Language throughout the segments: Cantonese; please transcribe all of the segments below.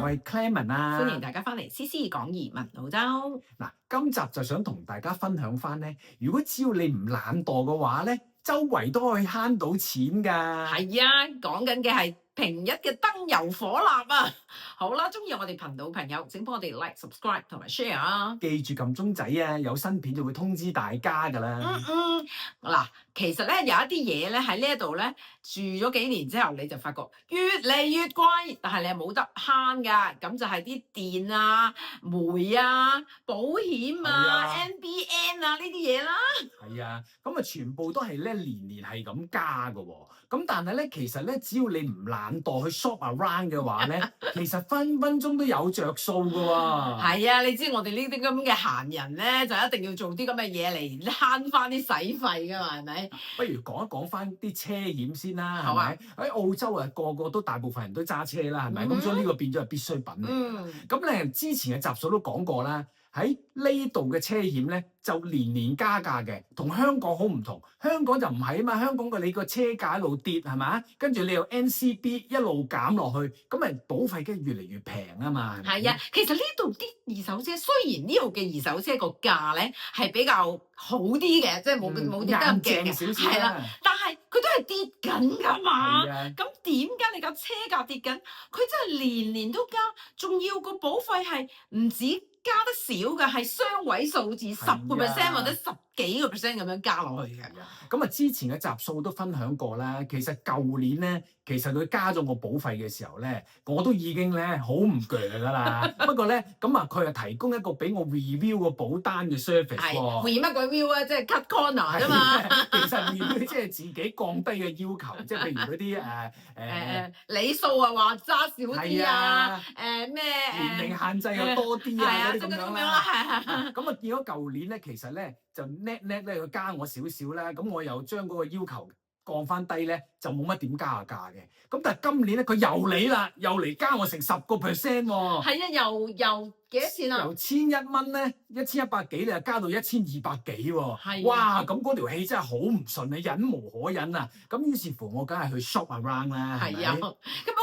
我係 Clement 啊。歡迎大家翻嚟，CC 講移民澳洲。嗱，今集就想同大家分享翻咧，如果只要你唔懶惰嘅話咧，周圍都可以慳到錢㗎。係啊，講緊嘅係平日嘅燈油火蠟啊！好啦，中意我哋頻道朋友，請幫我哋 like、subscribe 同埋 share 啊！記住撳鐘仔啊，有新片就會通知大家㗎啦。嗱，其實咧有一啲嘢咧喺呢一度咧住咗幾年之後，你就發覺越嚟越貴，但係你係冇得慳㗎。咁就係啲電啊、煤啊、保險啊、NBN 啊呢啲嘢啦。係啊，咁啊全部都係咧年年係咁加㗎喎。咁但係咧，其實咧只要你唔懶惰去 shop around 嘅話咧，其實分分鐘都有着數㗎喎。係啊，你知我哋呢啲咁嘅閒人咧，就一定要做啲咁嘅嘢嚟慳翻啲使費㗎嘛，係咪？不如講一講翻啲車險先啦，係好啊咪？喺澳洲啊，個個都大部分人都揸車啦，係咪？咁所以呢個變咗係必需品嚟。咁咧之前嘅集數都講過啦，喺呢度嘅車險咧就年年加價嘅，同香港好唔同。香港就唔係啊嘛，香港你個車價一路跌係咪？跟住你又 NCB 一路減落去，咁咪保費梗係越嚟越平啊嘛。係啊，其實呢度啲二手車雖然呢度嘅二手車個價咧係比較好啲嘅，即係冇跌得咁勁嘅，少少係啦，但係佢都係跌緊㗎嘛。係啊，咁點解你架車價跌緊？佢真係年年都加，仲要個保費係唔止加得少㗎，係雙位數字10% 或者10幾個 percent 咁樣加落去嘅。咁啊，之前嘅集數都分享過啦。其實舊年咧，其實佢加咗我保費嘅時候咧，我都已經咧好唔鋸㗎啦。不過咧，咁啊，佢係提供一個俾我 review 個保單嘅 service 喎。係 乜鬼 view 啊？即係 cut corner 啫嘛。其實 review 即係自己降低嘅要求，即係譬如嗰啲里數啊，話揸少啲啊，咩年齡限制又多啲啊嗰啲咁樣啦。係咁啊，見咗舊年咧，其實咧就叻咧佢加我少少啦，咁我又將嗰個要求降翻低咧，就冇乜點加下價嘅。咁但係今年咧，佢又嚟啦，又嚟加我成10%喎。係啊，又幾多錢啊？由1100蚊咧，1100幾咧，加到1200幾喎。係哇！咁嗰條氣真係好唔順啊，忍無可忍啊！咁於是乎我梗係去 shop around 啦。係啊，咁不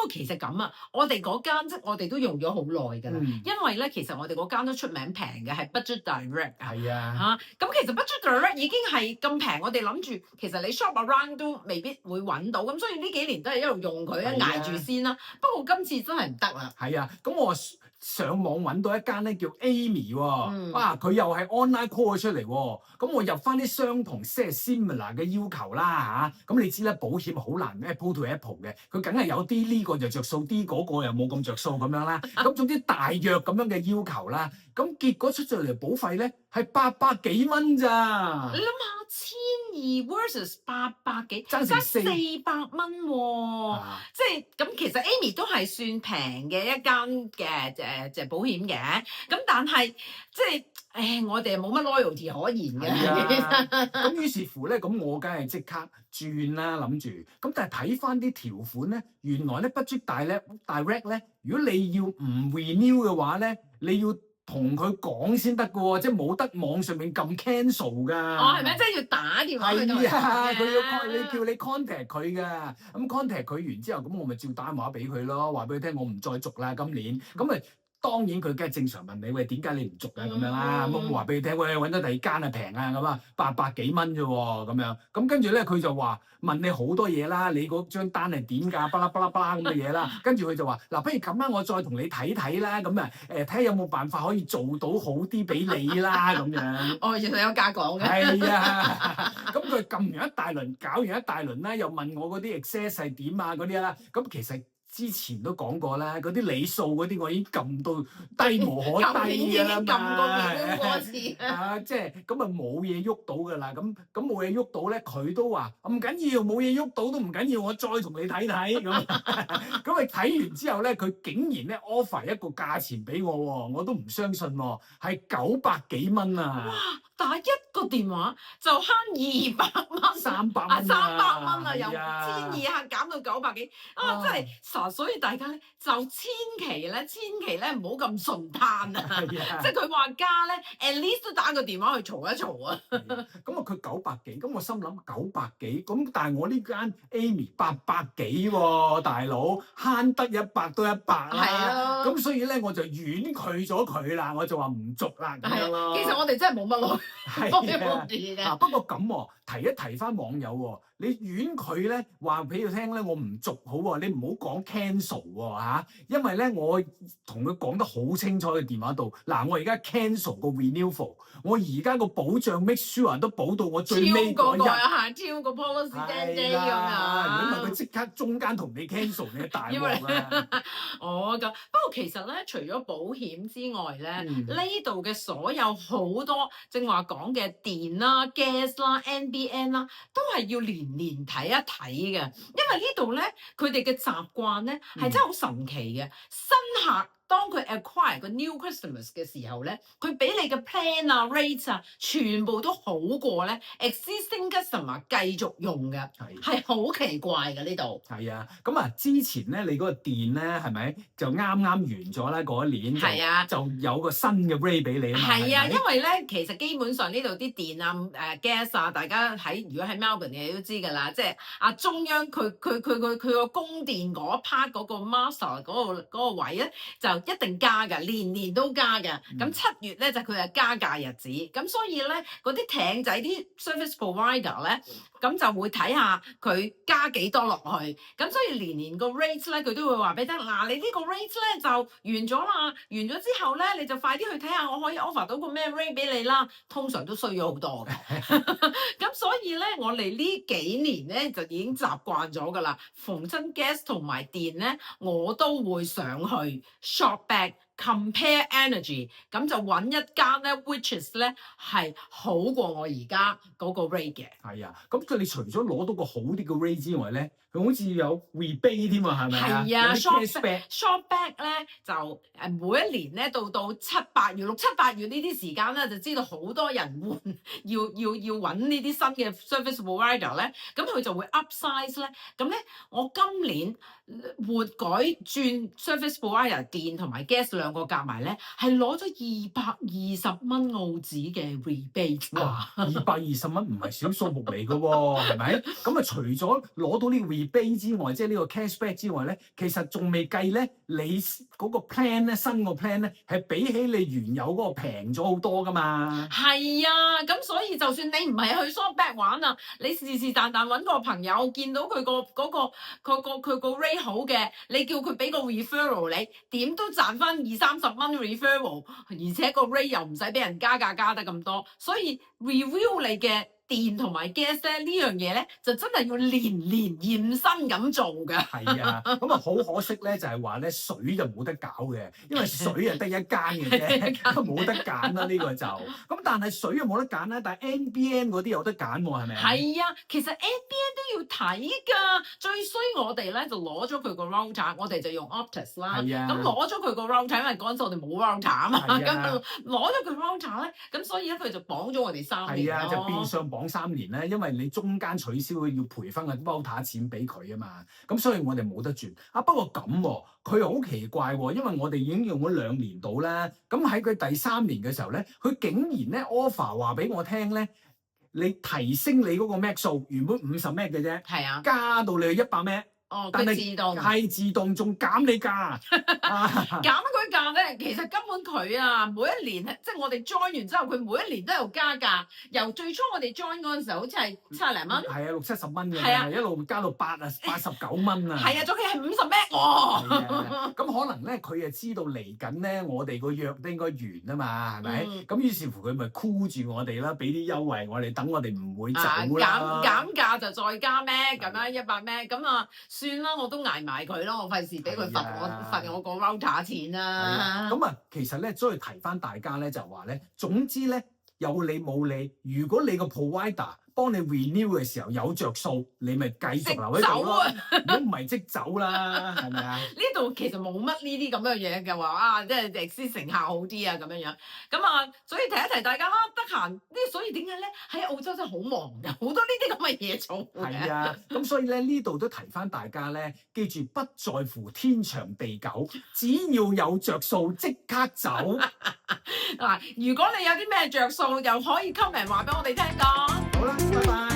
過其實咁啊，我哋嗰間即係我哋都用咗好耐㗎啦。因為咧，其實我哋嗰間都出名平嘅，係 Budget Direct 係啊。咁其實 Budget Direct 已經係咁平，我哋諗住其實你 shop around 都未必會揾到，咁所以呢幾年都係一路用佢啊，捱住先啦。不過今次真係唔得啦。係啊，咁我上網揾到一間咧叫 Amy 喎，哇！佢又係 online call 出嚟喎，咁我入翻啲相同即係 similar 嘅要求啦嚇，咁你知啦，保險好難 Apple to Apple 嘅，佢梗係有啲呢個就着數啲，嗰個又冇咁着數咁樣啦，咁總之大約咁樣嘅要求啦，咁結果出咗嚟保費咧係800幾蚊咋？你諗下，1200 versus 800幾，爭成400蚊喎，即係咁其實 Amy 都係算平嘅一間嘅就保險嘅，咁但係即係我哋冇乜 loyalty 可言嘅。咁於是乎咧，咁我梗係即刻轉啦，諗住。咁但係睇翻啲條款咧，原來咧 Budget Direct 咧，如果你要唔 renew 嘅話咧，你要同佢講先得㗎喎，即係冇得網上面撳 cancel 㗎。哦，係咪？即係要打電話去同佢講嘅。係啊，佢要叫你 contact 佢㗎。咁 contact 佢完之後，咁我咪照打電話俾佢咯，話俾佢聽我唔再續啦，今年。咁咪當然佢梗係正常問你，喂，點解你唔續啊？咁樣啦，咁我話俾佢聽，喂，揾咗第二間啊，平啊，咁啊800幾蚊啫喎，咁樣。咁跟住咧，佢就話問你好多嘢啦，你嗰張單係點㗎？巴拉巴拉巴拉咁嘅嘢啦。跟住佢就話嗱，不如咁啦，我再同你睇睇啦，咁啊睇下有冇辦法可以做到好啲俾你啦，咁樣。哦，原來有價講嘅。係啊，咁佢撳完一大輪，搞完一大輪啦，又問我嗰啲 access 係點啊嗰啲啦，咁其實之前都講過啦，嗰啲理數嗰啲我已經撳到低無可低㗎啦嘛，撳過幾多次即係咁啊冇嘢喐到㗎啦，咁冇嘢喐到咧，佢都話唔緊要，冇嘢喐到都唔緊要，我再同你睇睇咁。咁佢睇完之後咧，佢竟然咧 offer 一個價錢俾我喎，我都唔相信喎，係900幾蚊啊！打一個電話就慳200蚊。 300蚊300蚊啊，由係啊1200減到900幾啊！真係所以大家咧就千祈咧唔好咁順攤啊！係啊即係佢話加咧，at least 都打個電話去嘈一嘈啊！咁啊，佢900幾，咁我心諗900幾，咁但係我呢間 Amy 800幾喎，大佬慳得100都100啦。係啊咁所以咧我就婉拒咗佢啦，我就話唔續啦咁樣咯。其實我哋真係冇乜耐係啊，不過咁喎，提一提翻網友喎，你婉拒咧話俾佢聽咧，我唔續好喎，你唔好講 cancel 喎嚇，因為咧我同佢講得好清楚嘅電話度，嗱我而家 cancel 個 renewal，我而家個保障 make sure 都保到我最尾嗰日。超過 policy day 咁啊！如果唔係佢樣。即刻中間同你 cancel，你大因為鑊啦。哦咁，不過其實咧，除咗保險之外咧，嗯呢度嘅所有好多正話講嘅電啦、gas 啦、NBN 啦，都係要年年睇一睇嘅，因為呢度咧佢哋嘅習慣咧係真係好神奇嘅。新客當佢 acquire 個 new customers 嘅時候咧，佢俾你嘅 plan 啊、rates 啊，全部都好過咧 existing customer 繼續用嘅，係好奇怪嘅呢度。係啊，咁啊之前咧你嗰個電咧係咪就啱啱完咗啦？嗰一年係啊就有個新嘅 rate 俾你啊嘛。係啊，係咪因為咧，其實基本上呢度啲電啊、gas 啊，大家如果喺 Melbourne 你都知㗎啦，即係中央佢個供電嗰 part 嗰個 master 嗰個位咧，就一定加㗎，年年都加㗎。咁7月咧就佢係加價日子，咁所以咧嗰啲艇仔啲 service provider 咧，咁就會睇下佢加幾多落去。咁所以年年個 rate 咧，佢都會話俾你聽，嗱你呢個 rate 咧就完咗啦，完咗之後咧你就快啲去睇下我可以 offer 到個咩 rate 俾你啦。通常都衰咗好多嘅。咁所以咧，我哋呢幾年咧就已經習慣咗㗎啦。逢親 gas 同埋電咧，我都會上去 shop back compare energy，咁就揾一間咧 which is 咧係好過我而家嗰個 rate 嘅。係啊，咁佢哋除咗攞到個好啲嘅 rate 之外咧，佢好似有 rebate 添啊，係咪啊？係啊有啲 cashback。 shop back 咧就每一年咧到6、7、8月呢啲時間咧，就知道好多人換要揾呢啲新嘅 service provider 咧，咁佢就會 upsize 咧。咁咧我今年改轉 service provider 電同埋 gas 兩個夾埋咧，係攞咗220蚊澳紙嘅 rebate。哇！220蚊唔係小數目嚟嘅喎，係咪？咁啊，除咗攞到呢個 rebate 之外，即係呢個 cashback 之外咧，其實仲未計咧，你嗰個 plan 咧，新個 plan 咧，係比起你原有嗰個平咗好多噶嘛。係啊，咁所以就算你唔係去 shop back 玩啊，你是但揾個朋友見到佢個 rate 好嘅，你叫佢俾個 referral 你，點都賺翻20-30蚊 referral， 而且個 rate 又唔使俾人加價加得咁多，所以 review 你嘅電同埋 gas 咧呢樣嘢咧，就真係要年年驗身咁做㗎。係啊，咁啊好可惜咧，就係話咧水就冇得搞嘅，因為水啊得一間嘅啫，冇得揀啦呢個就。咁但係水又冇得揀啦，但係 NBN 嗰啲有得揀喎，係咪啊？係啊，其實 NBN 都要睇㗎。最衰我哋咧就攞咗佢個 router，我哋就用 Optus 啦。係啊。咁攞咗佢個 router，因為嗰陣時我哋冇 router 啊嘛。係啊咁攞咗佢 router 咧，咁所以咧佢就綁咗我哋3年係啊，就變咯。相綁3年咧，因為你中間取消要賠翻個 quota 錢俾佢啊嘛，咁所以我哋冇得轉。啊不過咁喎，佢好奇怪喎，因為我哋已經用咗2年到啦，咁喺佢第3年嘅時候咧，佢竟然咧 offer 話俾我聽咧，你提升你嗰個 Mbps 數，原本50 Mbps 嘅啫，係啊。加到你去100 Mbps。哦，但係佢自動係自動仲減你價，減佢價咧，其實根本佢啊，每一年即係我哋 join 完之後，佢每一年都有加價。由最初我哋 join 嗰陣時候，好似係70零蚊，係啊60-70蚊嘅，係啊一路加到89蚊啊！係啊，仲要係50 Mbps 喎。係啊，咁可能咧，佢就知道嚟緊咧，我哋個約都應該完啊嘛，係咪？咁於是乎佢咪箍住我哋啦，俾啲優惠我哋，等我哋唔會走啦。減價就再加咩咁樣100咩咁啊？算啦，我都捱埋佢咯，我費事俾佢罰我個 router 錢啦。咁啊，其實咧，再提翻大家咧，就話咧，總之咧，有理冇理，如果你個 provider 幫你 renew 嘅時候有着數，你咪繼續留喺度咯。如果唔係即走啦，係咪啊？呢度其實冇乜呢啲咁樣嘢嘅話啊，即係啲成效好啲啊咁樣樣。咁啊，所以提一提大家啦，得閒呢，所以點解咧喺澳洲真係好忙㗎，好多呢啲咁嘅嘢做嘅。係啊，咁所以咧呢度都提翻大家咧，記住不在乎天長地久，只要有着數即刻走。嗱，如果你有啲咩着數，又可以 comment 話俾我哋聽㗎。好啦，拜拜。